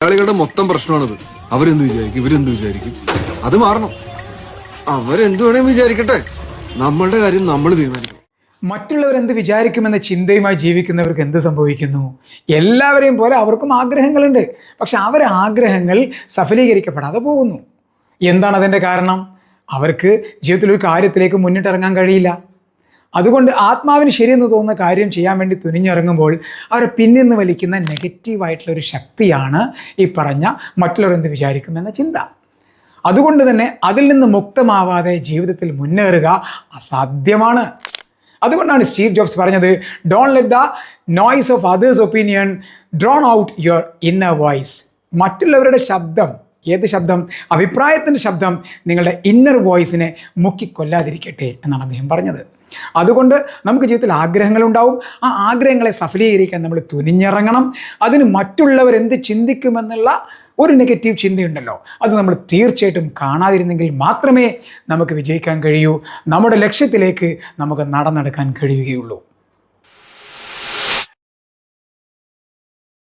മലയാളികളുടെ മൊത്തം പ്രശ്നമാണത്. അവരെന്ത് വിചാരിക്കും, ഇവരെന്ത് വിചാരിക്കും, അത് മാറണം. അവരെന്ത് വേണേലും വിചാരിക്കട്ടെ, നമ്മളുടെ കാര്യം നമ്മൾ തീരുമാനിക്കും. മറ്റുള്ളവരെന്ത് വിചാരിക്കുമെന്ന ചിന്തയുമായി ജീവിക്കുന്നവർക്ക് എന്ത് സംഭവിക്കുന്നു? എല്ലാവരെയും പോലെ അവർക്കും ആഗ്രഹങ്ങളുണ്ട്. പക്ഷെ അവരെ ആഗ്രഹങ്ങൾ സഫലീകരിക്കപ്പെടാതെ പോകുന്നു. എന്താണ് അതിൻ്റെ കാരണം? അവർക്ക് ജീവിതത്തിൽ ഒരു കാര്യത്തിലേക്ക് മുന്നിട്ടിറങ്ങാൻ കഴിയില്ല. അതുകൊണ്ട് ആത്മാവിന് ശരിയെന്ന് തോന്നുന്ന കാര്യം ചെയ്യാൻ വേണ്ടി തുനിഞ്ഞിറങ്ങുമ്പോൾ അവരെ പിന്നിന്ന് വലിക്കുന്ന നെഗറ്റീവായിട്ടുള്ളൊരു ശക്തിയാണ് ഈ പറഞ്ഞ മറ്റുള്ളവർ എന്ത് വിചാരിക്കുമെന്ന ചിന്ത. അതുകൊണ്ട് തന്നെ അതിൽ നിന്ന് മുക്തമാവാതെ ജീവിതത്തിൽ മുന്നേറുക അസാധ്യമാണ്. അതുകൊണ്ടാണ് സ്റ്റീവ് ജോബ്സ് പറഞ്ഞത്, don't let the noise of others opinion drone out your inner voice. മറ്റുള്ളവരുടെ ശബ്ദം, ഏത് ശബ്ദം? അഭിപ്രായത്തിൻ്റെ ശബ്ദം നിങ്ങളുടെ ഇന്നർ വോയിസിനെ മുക്കിക്കൊല്ലാതിരിക്കട്ടെ എന്നാണ് അദ്ദേഹം പറഞ്ഞത്. അതുകൊണ്ട് നമുക്ക് ജീവിതത്തിൽ ആഗ്രഹങ്ങളുണ്ടാവും. ആ ആഗ്രഹങ്ങളെ സഫലീകരിക്കാൻ നമ്മൾ തുനിഞ്ഞിറങ്ങണം. അതിന് മറ്റുള്ളവർ എന്ത് ചിന്തിക്കുമെന്നുള്ള ഒരു നെഗറ്റീവ് ചിന്തയുണ്ടല്ലോ, അത് നമ്മൾ തീർച്ചയായിട്ടും കാണാതിരുന്നെങ്കിൽ മാത്രമേ നമുക്ക് വിജയിക്കാൻ കഴിയൂ, നമ്മുടെ ലക്ഷ്യത്തിലേക്ക് നമുക്ക് നടന്നെടുക്കാൻ കഴിയുകയുള്ളൂ.